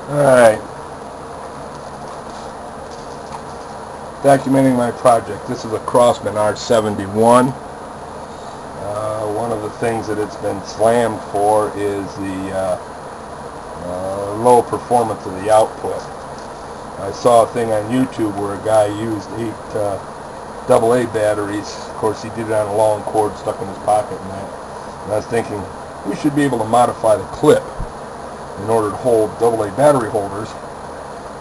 Alright, documenting my project. This is a Crosman R71. One of the things that it's been slammed for is the low performance of the output. I saw a thing on YouTube where a guy used 8 AA batteries. Of course, he did it on a long cord stuck in his pocket and that. And I was thinking, we should be able to modify the clip in order to hold AA battery holders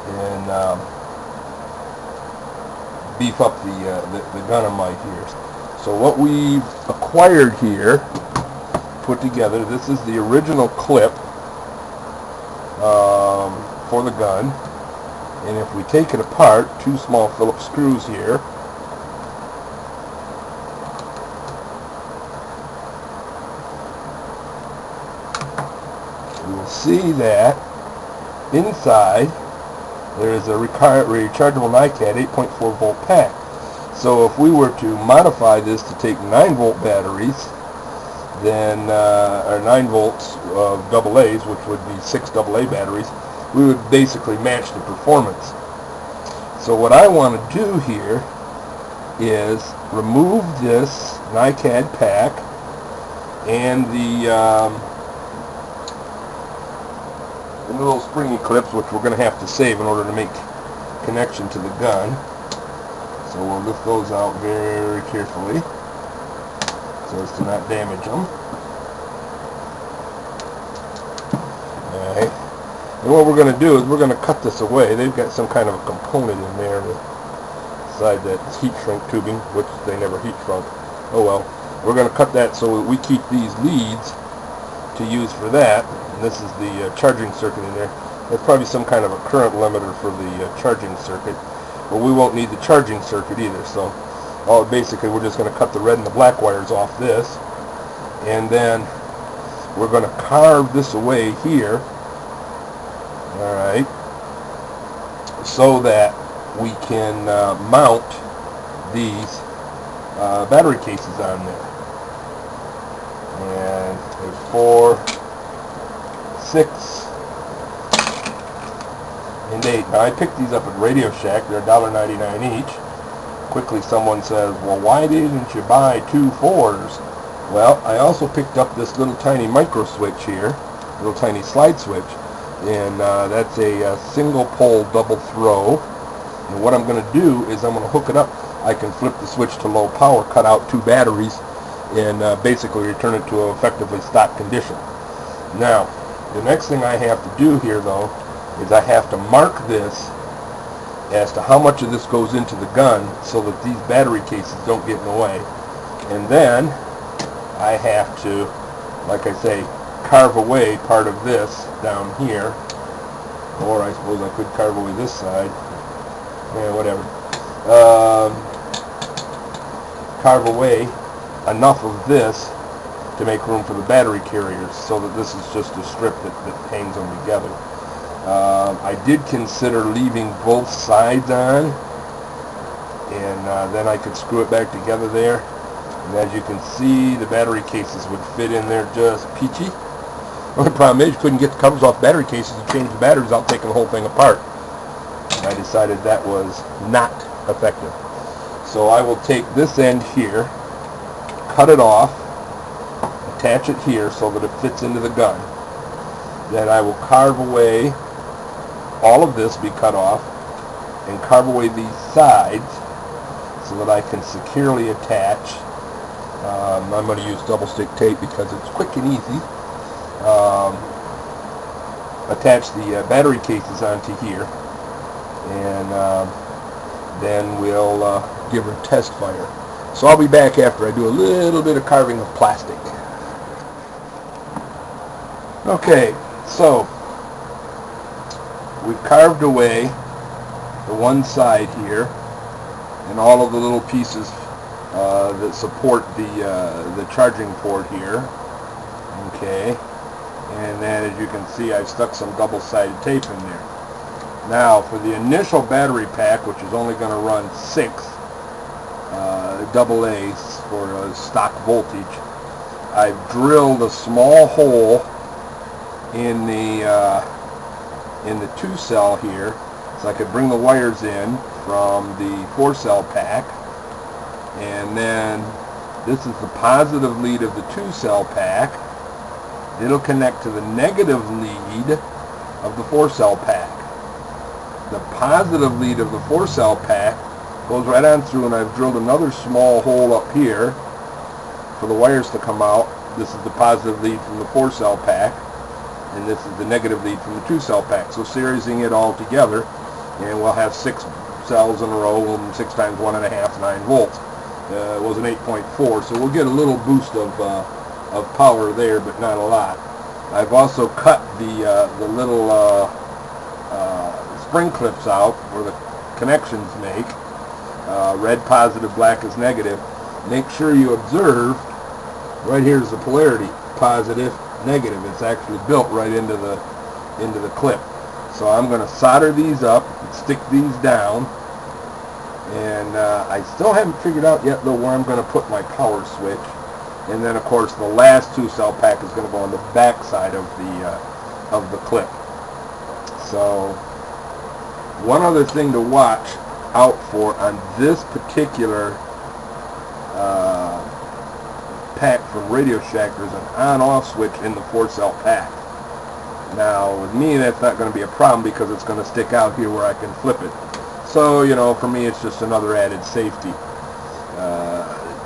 and beef up the gun on my here. So what we've acquired here, put together, this is the original clip for the gun. And if we take it apart, 2 small Phillips screws here, we will see that inside there is a rechargeable NiCad 8.4 volt pack. So if we were to modify this to take 9 volt batteries, then or 9 volts of AA's, which would be 6 AA batteries, we would basically match the performance. So what I want to do here is remove this NiCad pack and the little springy clips, which we're going to have to save in order to make connection to the gun. So we'll lift those out very carefully so as to not damage them. Alright. And what we're going to do is we're going to cut this away. They've got some kind of a component in there inside that heat shrink tubing, which they never heat shrunk. Oh well. We're going to cut that so that we keep these leads to use for that. And this is the charging circuit in there. There's probably some kind of a current limiter for the charging circuit. But we won't need the charging circuit either. So basically we're just going to cut the red and the black wires off this. And then we're going to carve this away here. Alright, so that we can mount these battery cases on there. And there's 4, 6, and 8. Now I picked these up at Radio Shack. They're $1.99 each. Quickly someone says, well, why didn't you buy 2 4s? Well, I also picked up this little tiny micro switch here, little tiny slide switch. And that's a single pole double throw. And what I'm going to do is I'm going to hook it up. I can flip the switch to low power, cut out 2 batteries, and basically return it to a effectively stock condition. Now, the next thing I have to do here, though, is I have to mark this as to how much of this goes into the gun so that these battery cases don't get in the way. And then I have to, like I say, carve away part of this down here, or I suppose I could carve away this side. Yeah, whatever. Carve away enough of this to make room for the battery carriers, so that this is just a strip that hangs them together. I did consider leaving both sides on, and then I could screw it back together there. And as you can see, the battery cases would fit in there just peachy. The only problem is you couldn't get the covers off battery cases and change the batteries without taking the whole thing apart. And I decided that was not effective. So I will take this end here, cut it off, attach it here so that it fits into the gun. Then I will carve away, all of this be cut off, and carve away these sides so that I can securely attach. I'm going to use double stick tape because it's quick and easy. Attach the battery cases onto here, and then we'll give her test fire. So I'll be back after I do a little bit of carving of plastic. Okay, so we've carved away the one side here and all of the little pieces that support the charging port here. Okay, and then as you can see, I've stuck some double-sided tape in there. Now for the initial battery pack, which is only going to run 6 AA's for stock voltage, I've drilled a small hole in the in the 2-cell here, so I could bring the wires in from the 4-cell pack, and then this is the positive lead of the 2-cell pack. It'll connect to the negative lead of the 4-cell pack. The positive lead of the 4-cell pack goes right on through, and I've drilled another small hole up here for the wires to come out. This is the positive lead from the 4-cell pack, and this is the negative lead from the 2-cell pack. So seriesing it all together, and we'll have 6 cells in a row, and 6 times 1.5, 9 volts. It was an 8.4, so we'll get a little boost of power there, but not a lot. I've also cut the little spring clips out where the connections make. Red positive, black is negative. Make sure you observe, right here is the polarity, positive, negative. It's actually built right into the clip. So I'm going to solder these up and stick these down. And I still haven't figured out yet, though, where I'm going to put my power switch. And then, of course, the last 2-cell pack is going to go on the back side of the clip. So, one other thing to watch out for on this particular pack from Radio Shack, there's an on-off switch in the 4-cell pack. Now, with me, that's not going to be a problem because it's going to stick out here where I can flip it. So, you know, for me, it's just another added safety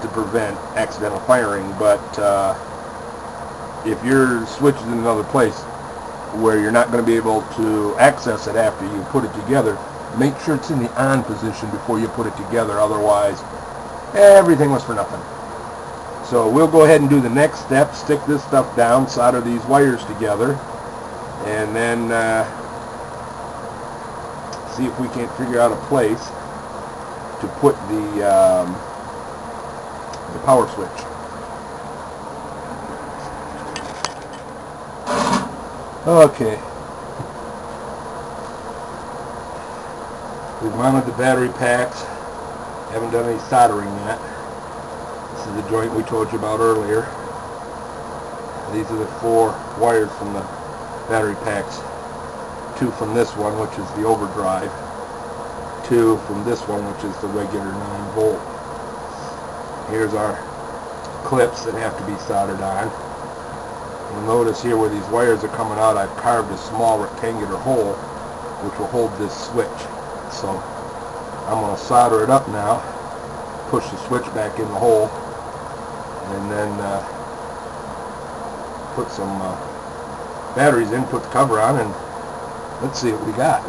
to prevent accidental firing. But if your switch is in another place where you're not going to be able to access it after you put it together, make sure it's in the on position before you put it together. Otherwise, everything was for nothing. So we'll go ahead and do the next step. Stick this stuff down, solder these wires together, and then see if we can't figure out a place to put the power switch. Okay. We've mounted the battery packs. Haven't done any soldering yet. This is the joint we told you about earlier. These are the 4 wires from the battery packs. 2 from this one, which is the overdrive. 2 from this one, which is the regular 9-volt. Here's our clips that have to be soldered on. You'll notice here where these wires are coming out, I've carved a small rectangular hole which will hold this switch. So I'm going to solder it up now, push the switch back in the hole, and then put some batteries in, put the cover on, and let's see what we got.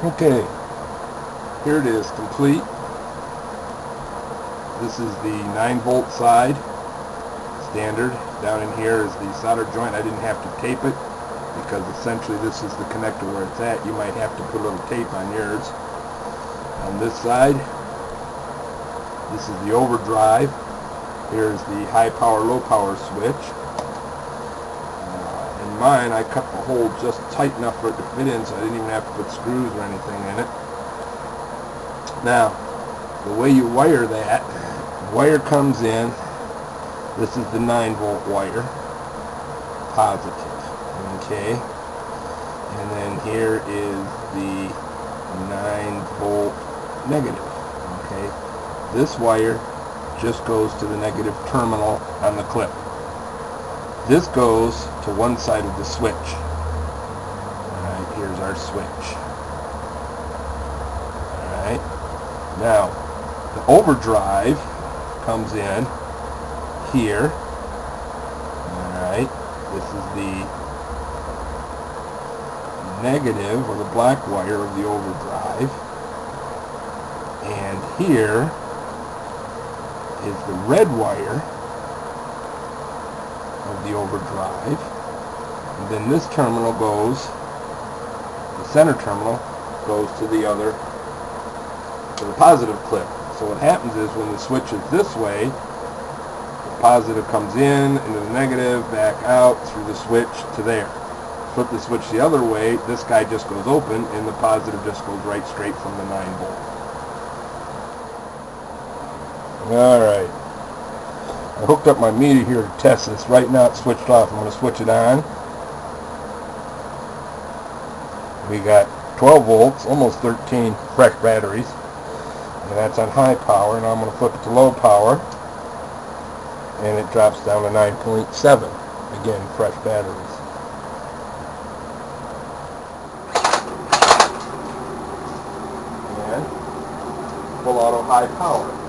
Okay, here it is, complete. This is the 9-volt side, standard. Down in here is the solder joint. I didn't have to tape it because essentially this is the connector where it's at. You might have to put a little tape on yours. On this side, this is the overdrive. Here's the high power, low power switch. In mine, I cut the hole just tight enough for it to fit in, so I didn't even have to put screws or anything in it. Now, the way you wire that, the wire comes in. This is the 9-volt wire, positive, okay? And then here is the 9-volt negative, okay? This wire just goes to the negative terminal on the clip. This goes to one side of the switch. Alright, here's our switch. Alright, now the overdrive comes in here. Alright, this is the negative, or the black wire of the overdrive. And here is the red wire of the overdrive. And then this terminal goes, the center terminal goes to the other, to the positive clip. So what happens is when the switch is this way, positive comes in, into the negative, back out, through the switch to there. Flip the switch the other way, this guy just goes open, and the positive just goes right straight from the 9-volt. Alright. I hooked up my meter here to test this. Right now it's switched off. I'm going to switch it on. We got 12 volts, almost 13 fresh batteries. And that's on high power. Now I'm going to flip it to low power. And it drops down to 9.7. Again, fresh batteries. And full auto high power.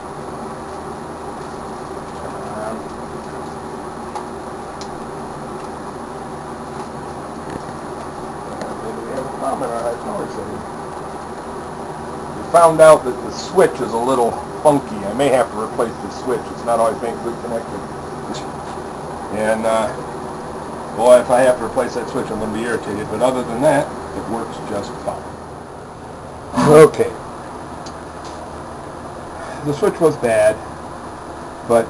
We found out that the switch is a little funky. I may have to replace the switch. It's not always been good connected. And boy, if I have to replace that switch, I'm going to be irritated. But other than that, it works just fine. Okay. The switch was bad, but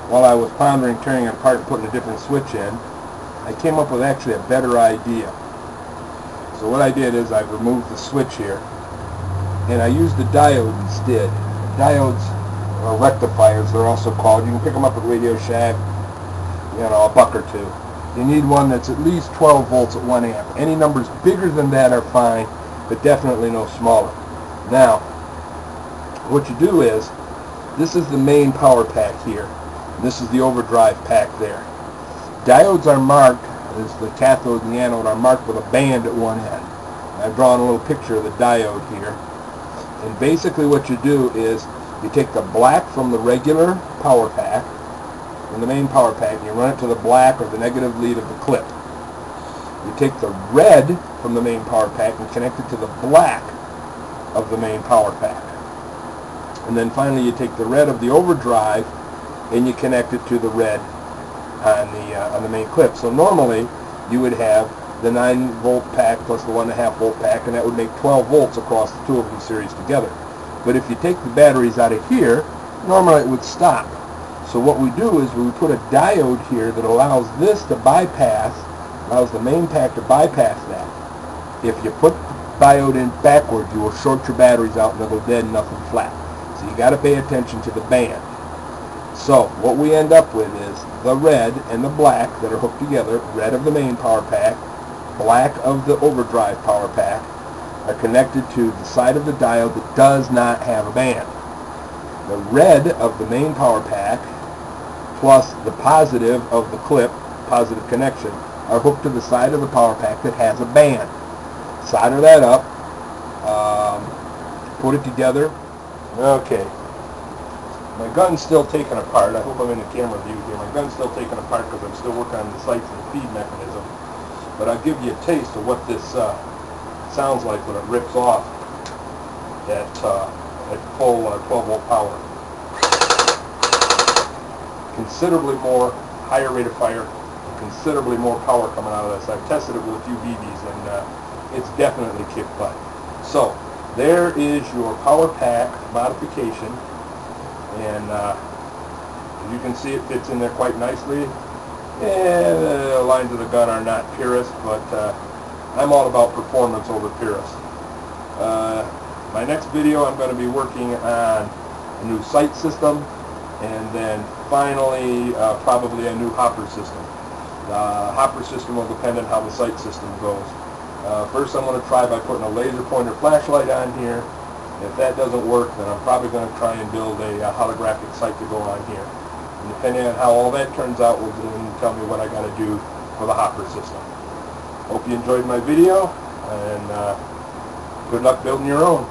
while I was pondering tearing it apart and putting a different switch in, I came up with actually a better idea. So what I did is I removed the switch here, and I used the diode instead. Diodes, or rectifiers they're also called. You can pick them up at Radio Shack, you know, $1 or $2. You need one that's at least 12 volts at 1 amp. Any numbers bigger than that are fine, but definitely no smaller. Now, what you do is, this is the main power pack here. This is the overdrive pack there. Diodes are marked, as the cathode and the anode are marked with a band at one end. I've drawn a little picture of the diode here. And basically what you do is, you take the black from the regular power pack, from the main power pack, and you run it to the black or the negative lead of the clip. You take the red from the main power pack and connect it to the black of the main power pack. And then finally you take the red of the overdrive and you connect it to the red on the main clip. So normally you would have the 9 volt pack plus the 1.5 volt pack, and that would make 12 volts across the two of them series together. But if you take the batteries out of here, normally it would stop. So what we do is we put a diode here that allows this to bypass, allows the main pack to bypass that. If you put the diode in backwards, you will short your batteries out and they'll go dead and nothing flat. So you got to pay attention to the band. So what we end up with is the red and the black that are hooked together, red of the main power pack, black of the overdrive power pack, are connected to the side of the diode that does not have a band. The red of the main power pack plus the positive of the clip, positive connection, are hooked to the side of the power pack that has a band. Solder that up, put it together. Okay. My gun's still taken apart. I hope I'm in the camera view here. My gun's still taken apart because I'm still working on the sights and feed mechanism. But I'll give you a taste of what this sounds like when it rips off at full 12 volt power. Considerably more, higher rate of fire, considerably more power coming out of this. I've tested it with a few BBs and it's definitely kicked butt. So there is your power pack modification. And as you can see, it fits in there quite nicely. The lines of the gun are not purist, but I'm all about performance over purist. My next video, I'm going to be working on a new sight system, and then finally probably a new hopper system. The hopper system will depend on how the sight system goes. First, I'm going to try by putting a laser pointer flashlight on here. If that doesn't work, then I'm probably going to try and build a holographic sight to go on here. And depending on how all that turns out, will then tell me what I got to do for the hopper system. Hope you enjoyed my video, and good luck building your own.